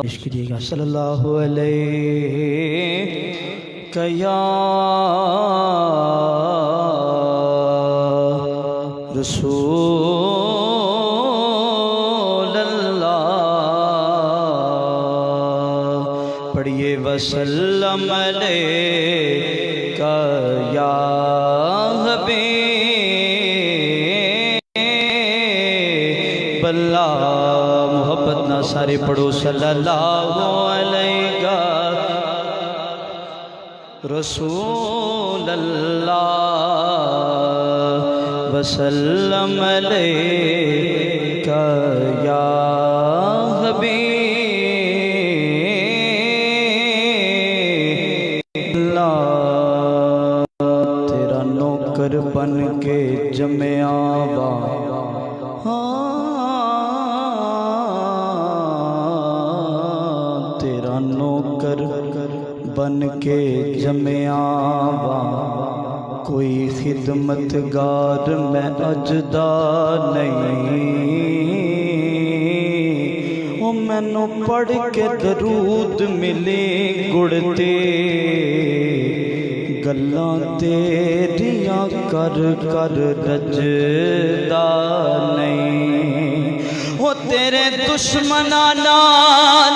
پیش کیجیے گا صلی اللہ علیہ یا رسول اللہ پڑھیے وسلم علیکہ یا حبیب اللہ محبت نہ سارے پڑھو صلی اللہ علیہ رسول اللہ وسلم علیکہ یا حبیب اللہ تیرا نوکر بن کے جمع آبا تیرا نوکر بن کے جمع آبا کوئی خدمتگار میں اجدا نہیں وہ میں نو پڑھ کے درود ملے گڑتے گلاں تیریاں کر کر رجدا نہیں وہ تیرے دشمناں نال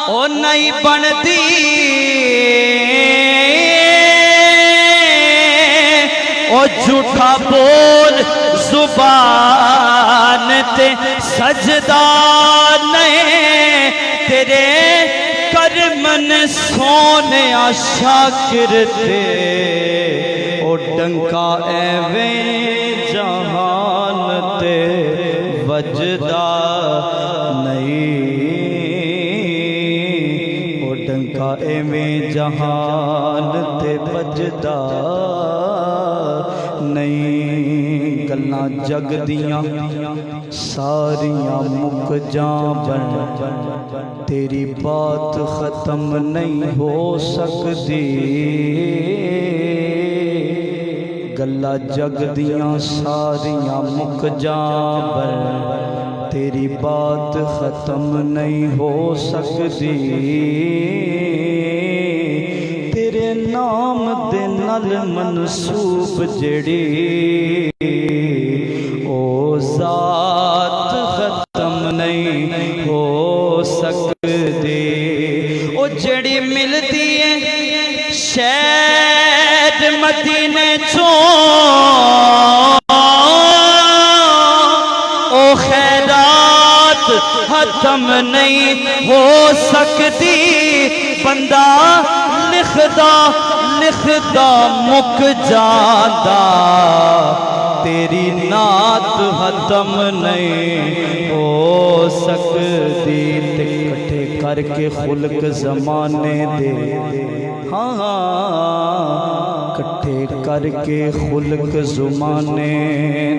او نہیں بندی او جھوٹا بول زبان تے سجدہ نہیں تیرے کرمن سونے شاکر تے او ڈنکا ایویں جہان تے وجدہ نہیں او ڈنکا ایویں جہان تے وجدہ نہیں گلاں جگ دیاں ساریاں مک جان تیری بات ختم نہیں ہو سکتی گلاں جگ دیاں ساریاں مک جان تیری بات ختم نہیں ہو سکتی تیرے نام دے نال منسوب جڑی او ذات ختم نہیں ہو سکتی او جڑی ملتی ہے شہد مدینے چوں او خیرات ختم نہیں ہو سکتی بندہ لکھدا مک جاتا تیری نعت ختم نہیں ہو سکتی کٹھے کر کے خلق زمانے دے کٹھے کر کے خلق زمانے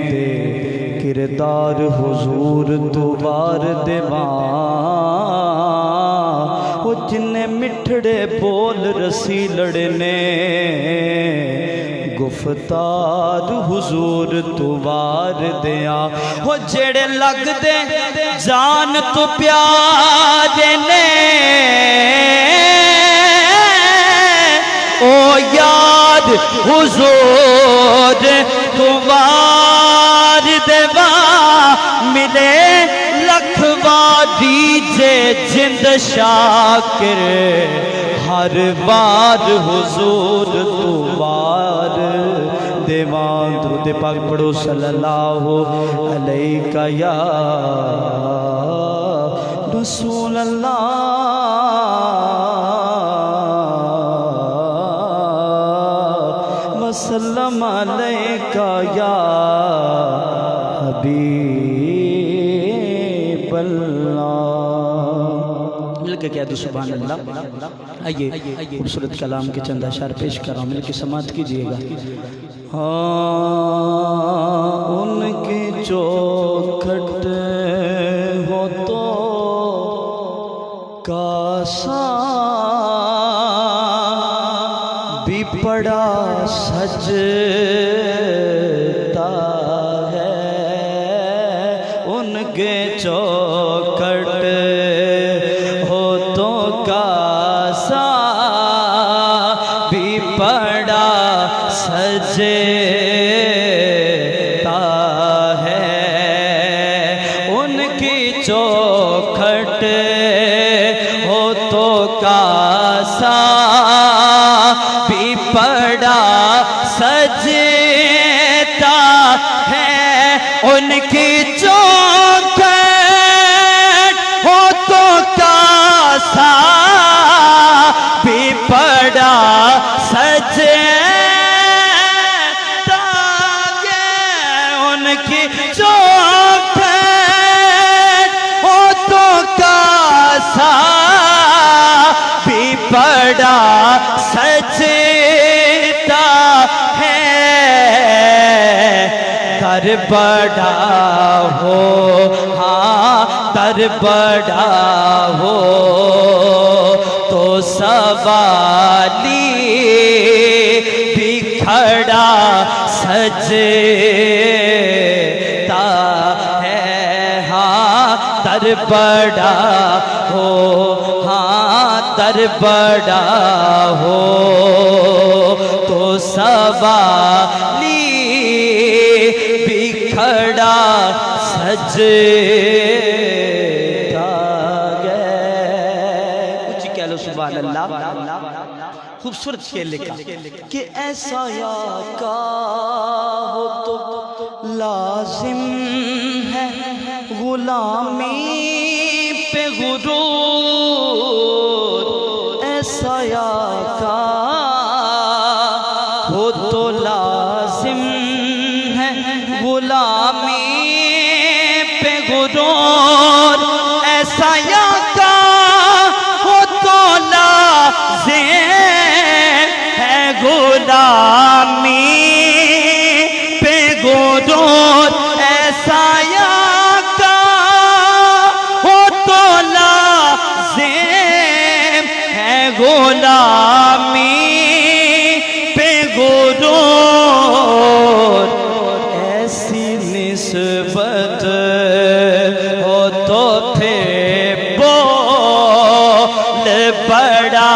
دے کردار حضور دوبار دیوان وہ جنہیں مٹھڑے بول رسی لڑنے گفتار حضور توار دیا وہ جڑے لگ دے جان تو پیارے نے او یاد حضور توار دیوا ملے دیجے جند شاکر ہر بار حضور تو بار دیوان درود پاک پڑھو صلی اللہ علیہ یا رسول اللہ وسلم علیہ یا حبیب اللہ مل کے کہہ دو سبحان اللہ آئیے خوبصورت کلام کے چند اشعار پیش کر رہا ہوں مل کے سماعت کیجئے گا ان کی چوکھٹ ہو تو کاسا بھی پڑا سجتا ہے ان کے چوکھٹ ہو کھڑا سجتا ہے در بڑا ہو ہاں در بڑا ہو تو سوالی بھی کھڑا سجتا ہے ہاں در بڑا ہو ہاں در بڑا ہو تو سوالی بھی کھڑا سجتا ہے کچھ کہہ لو سبحان اللہ خوبصورت شعر لکھا کہ ایسا یا کا ہو تو لازم ہے غلامی پہ غرور ایسا یا کا ہو تو لازم ہے غلامی پہ غرور ایسا یا کا ہو تو لازم ہے غلامی پہ غرور ایسا یا کا ہو تو لازم ہے غلامی پہ غرور ایسی نسبت ہو تو پھر بول بڑا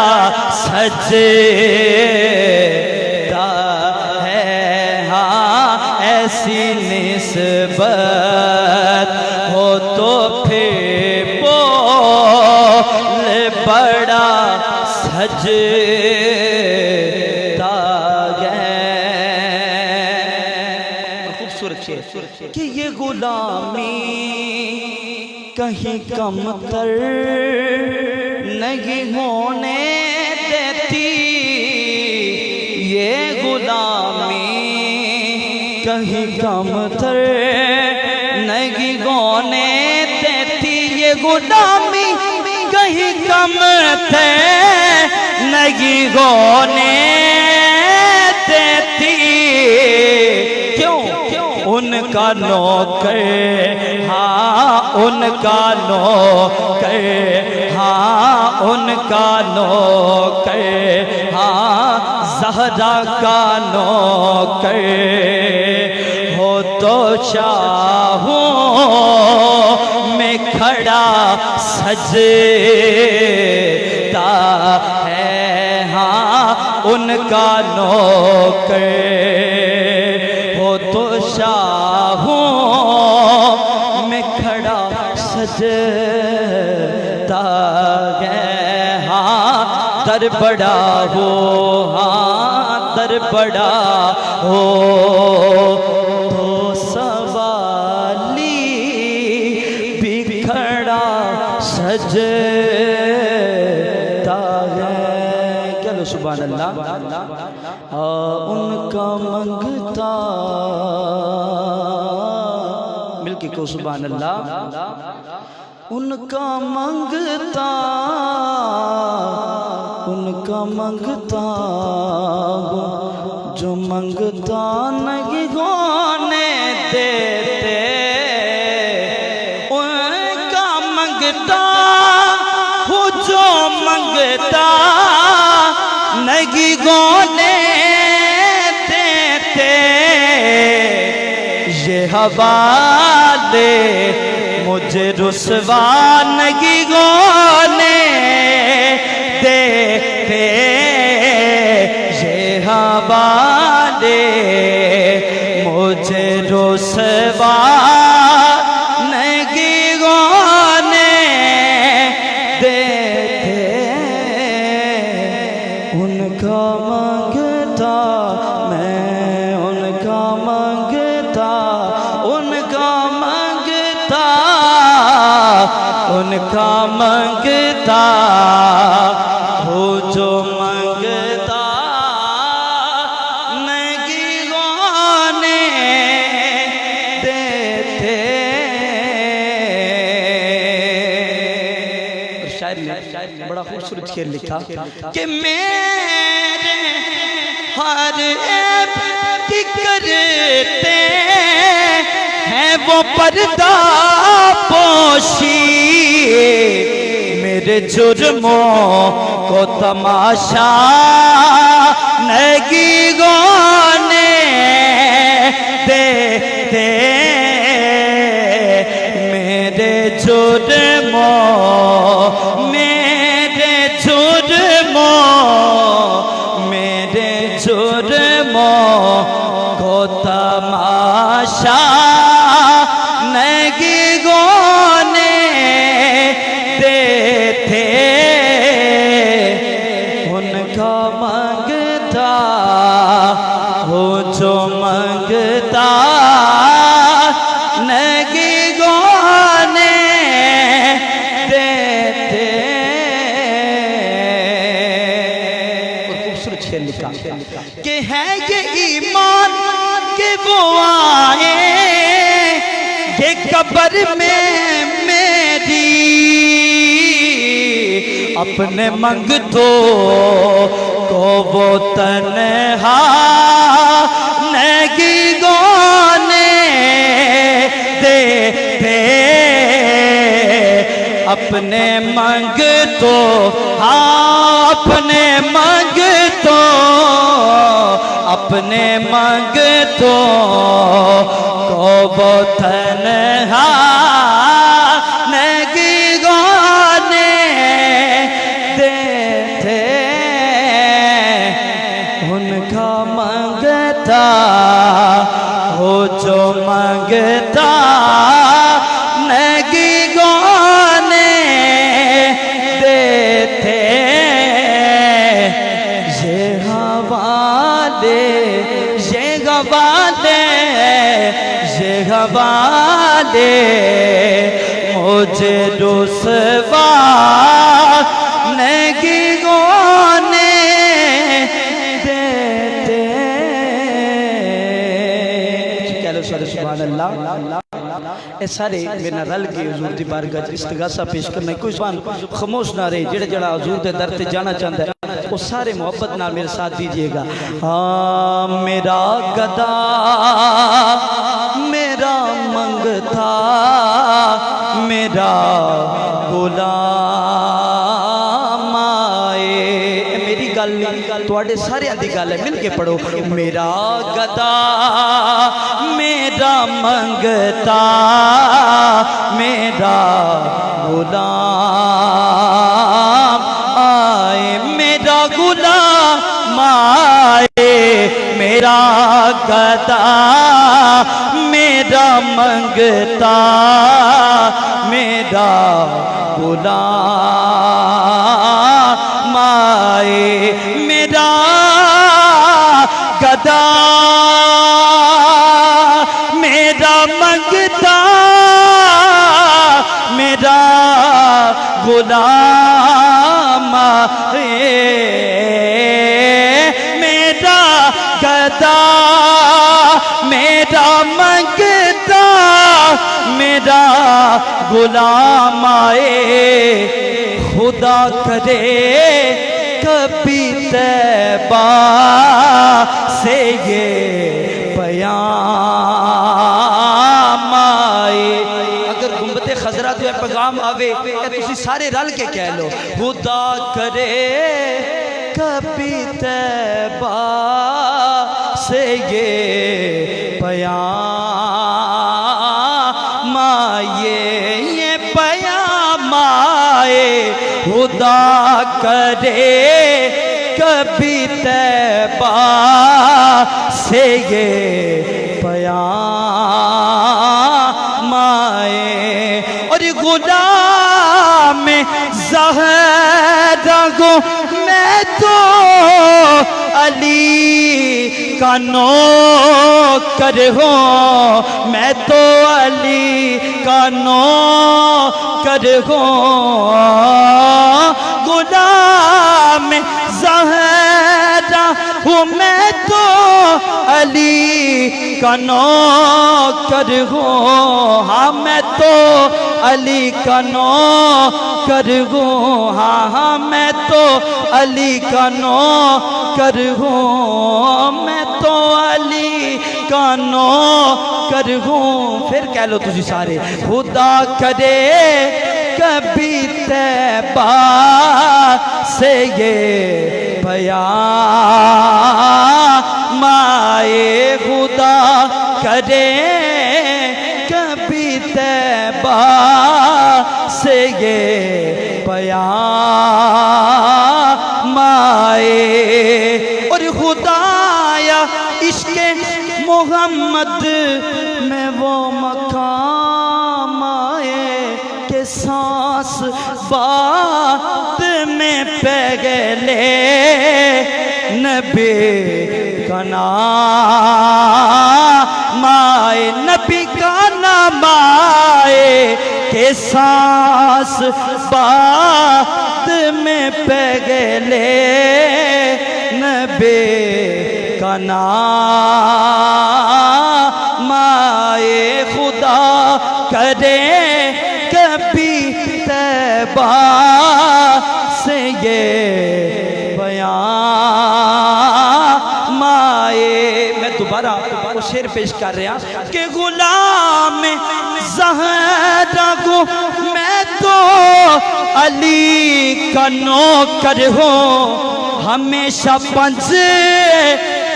سجتا ہے ہاں ایسی نسبت ہو تو پھر بول بڑا سجتا ہے خوبصورت شعر کہ یہ غلامی کہیں کم تر نہیں ہونے دیتی یہ غلامی کہیں کم تر نہیں ہونے دیتی یہ غلامی کہیں کم تر نہیں ہونے دیتی کیوں ان کا نوکر ہاں ان کا نوکر ہاں ان کا نوکر ہاں زہرا کا نوکر ہو تو شاہوں میں کھڑا سجتا ہے ہاں ان کا نوکر ہو تو شاہوں میں کھڑا سجتا ہے ہاں در بڑا ہو ہاں در بڑا ہو تو سوالی بھی کھڑا سجتا ہے چلو سبحان اللہ ان کا منگتا مل کے کو سبحان اللہ ان کا منگتا جو منگتا نہیں ہونے دیتے ان کا منگتا ہو جو منگتا نہیں ہونے دیتے یہ حوالے مجھے رسوا نہیں ہونے دیتے یہ حوالے مجھے رسوا نہیں ہونے دیتے ان کا مانگتا میں ان کا مانگتا ان کا مانگتا ان کا مانگتا ہو جو مانگتا نہیں ہونے دیتے شاید نے بڑا خوبصورت شعر لکھا کہ میرے ہر عیب کی کرتے ہیں وہ پردہ پوشی، میرے جرموں کو تماشا نگیگوں نے دیتے، میرے جرموں کو تماشا نگیگوں نے دیتے، ان کا منگتا ہو جو منگتا نگیگوں نے دیتے۔ اور خوبصورت شعر لکھا کہ ہے یہ ایمان کہ وہ آئے یہ قبر میں میری، اپنے منگتوں کو وہ تنہا نگیگوں نے دیتے، اپنے منگتوں اپنے منگتوں کو وہ تنہا نگیگوں نے دیتے، ان کا منگتا ہو جو منگتا نگیگوں نے دیتے، یہ حوالے مجھے رسوا نگیگوں نے دیتے۔ کہہ لو سارے سبحان اللہ۔ اے سارے میرے رل کے حضور دی بارگاہ استغاثہ پیش کرنا، کوئی زبان خاموش نہ رہے، جڑا جڑا حضور دے در تے جانا چاہتا ہے وہ سارے محبت نال میرے ساتھ دیجئے گا۔ ہاں میرا گدا میرا منگتا میرا غلام آئے، میری گل نہیں تواڈے سارے دی گل ہے، مل کے پڑھو۔ میرا گدا میرا منگتا میرا غلام آئے، میرا غلام آئے، میرا گدا میرا منگتا میرا غلام آئے، میرا گدا میرا منگتا میرا غلام آئے، میرا گدا میرا منگتا میرا غلام آئے، خدا کرے کبھی طیبہ سے یہ پیام آئے۔ اگر گنبد خضرا تو پیغام آوے تسی سارے رل کے کہہ لو، خدا کرے کبھی طیبہ سے یہ پیام آئے، یہ پیام آئے، خدا کرے کبھی طیبہ سے یہ پیام آئے، اور غلام زہرا کو میں تو علی کا نوکر ہوں، میں تو علی کا نوکر ہوں، غلام زہرا ہوں میں تو علی کا نوکر ہوں، ہاں میں تو علی کا نوکر ہوں، ہاں میں تو علی کا نوکر ہوں، میں تو علی کا نوکر ہوں۔ پھر کہہ لو تجھے سارے، خدا کرے کبھی طیبہ سے یہ پیام آئے، خدا کرے کبھی طیبہ سے یہ پیام آئے، اور خدایا عشق محمد میں وہ مقام آئے کہ سانس بات میں پہلے نبی کا نام آئے، نبی کا نام آئے کہ سانس بات میں پہلے نبی کا نام آئے، خدا کرے کبھی طیبہ سے یہ پیام آئے۔ میں دوبارہ وہ شعر پیش کر رہا کہ غلام زہرا ہوں میں تو علی کا نوکر ہوں، ہمیشہ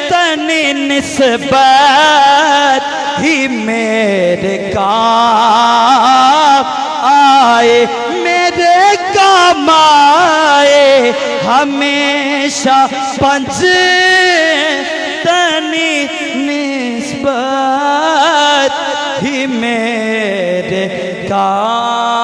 تن نسبت ہی میرے کام آئے، میرے کام آئے، ہمیشہ تن نسبت ہی میرے کام